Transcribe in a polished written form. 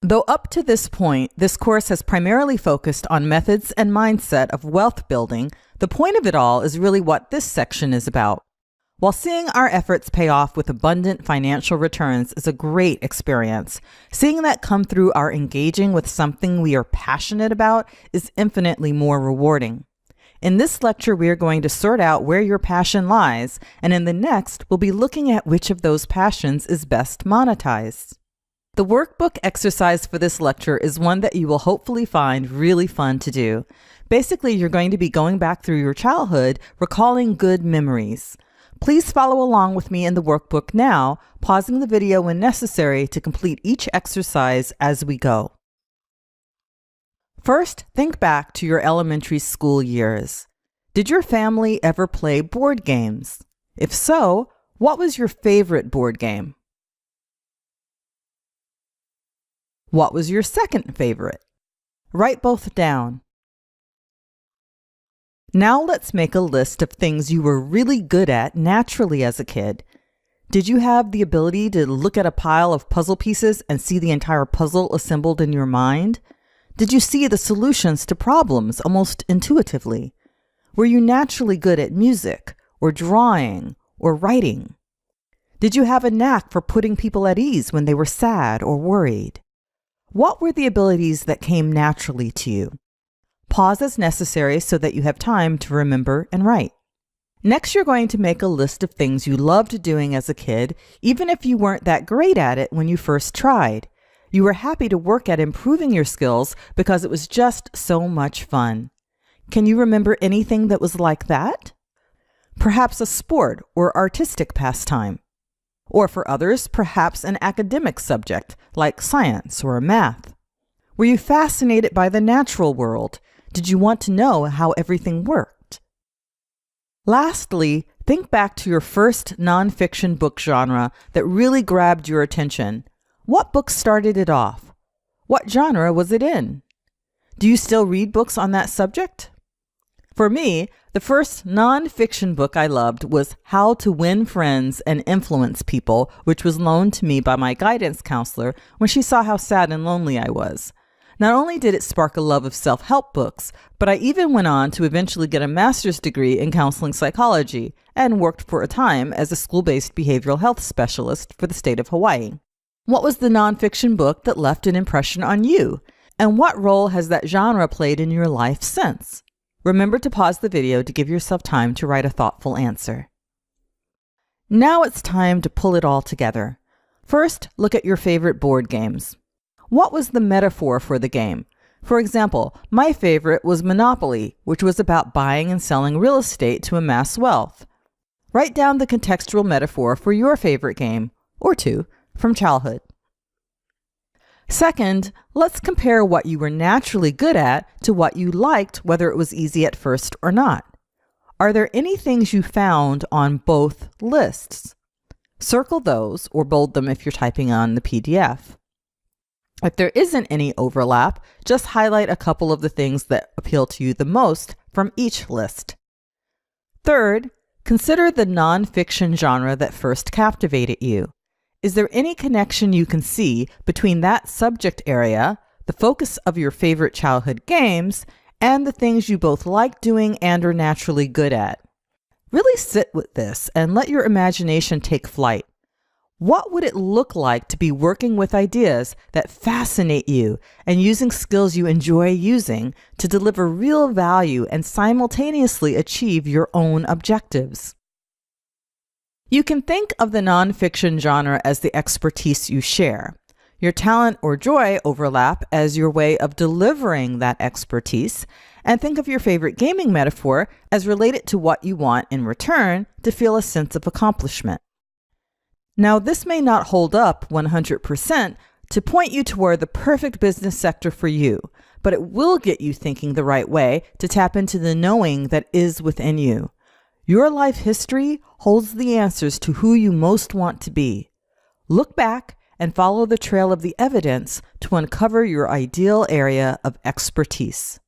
Though up to this point, this course has primarily focused on methods and mindset of wealth building, the point of it all is really what this section is about. While seeing our efforts pay off with abundant financial returns is a great experience, seeing that come through our engaging with something we are passionate about is infinitely more rewarding. In this lecture, we are going to sort out where your passion lies, and in the next, we'll be looking at which of those passions is best monetized. The workbook exercise for this lecture is one that you will hopefully find really fun to do. Basically, you're going to be going back through your childhood, recalling good memories. Please follow along with me in the workbook now, pausing the video when necessary to complete each exercise as we go. First, think back to your elementary school years. Did your family ever play board games? If so, what was your favorite board game? What was your second favorite? Write both down. Now let's make a list of things you were really good at naturally as a kid. Did you have the ability to look at a pile of puzzle pieces and see the entire puzzle assembled in your mind? Did you see the solutions to problems almost intuitively? Were you naturally good at music, or drawing, or writing? Did you have a knack for putting people at ease when they were sad or worried? What were the abilities that came naturally to you? Pause as necessary so that you have time to remember and write. Next, you're going to make a list of things you loved doing as a kid, even if you weren't that great at it when you first tried. You were happy to work at improving your skills because it was just so much fun. Can you remember anything that was like that? Perhaps a sport or artistic pastime. Or for others, perhaps an academic subject like science or math. Were you fascinated by the natural world? Did you want to know how everything worked? Lastly, think back to your first nonfiction book genre that really grabbed your attention. What book started it off? What genre was it in? Do you still read books on that subject? For me, the first nonfiction book I loved was How to Win Friends and Influence People, which was loaned to me by my guidance counselor when she saw how sad and lonely I was. Not only did it spark a love of self-help books, but I even went on to eventually get a master's degree in counseling psychology and worked for a time as a school-based behavioral health specialist for the state of Hawaii. What was the nonfiction book that left an impression on you? And what role has that genre played in your life since? Remember to pause the video to give yourself time to write a thoughtful answer. Now it's time to pull it all together. First, look at your favorite board games. What was the metaphor for the game? For example, my favorite was Monopoly, which was about buying and selling real estate to amass wealth. Write down the contextual metaphor for your favorite game, or two, from childhood. Second, let's compare what you were naturally good at to what you liked, whether it was easy at first or not. Are there any things you found on both lists? Circle those or bold them if you're typing on the PDF. If there isn't any overlap, just highlight a couple of the things that appeal to you the most from each list. Third, consider the nonfiction genre that first captivated you. Is there any connection you can see between that subject area, the focus of your favorite childhood games, and the things you both like doing and are naturally good at? Really sit with this and let your imagination take flight. What would it look like to be working with ideas that fascinate you and using skills you enjoy using to deliver real value and simultaneously achieve your own objectives? You can think of the nonfiction genre as the expertise you share. Your talent or joy overlap as your way of delivering that expertise, and think of your favorite gaming metaphor as related to what you want in return to feel a sense of accomplishment. Now, this may not hold up 100% to point you toward the perfect business sector for you, but it will get you thinking the right way to tap into the knowing that is within you. Your life history holds the answers to who you most want to be. Look back and follow the trail of the evidence to uncover your ideal area of expertise.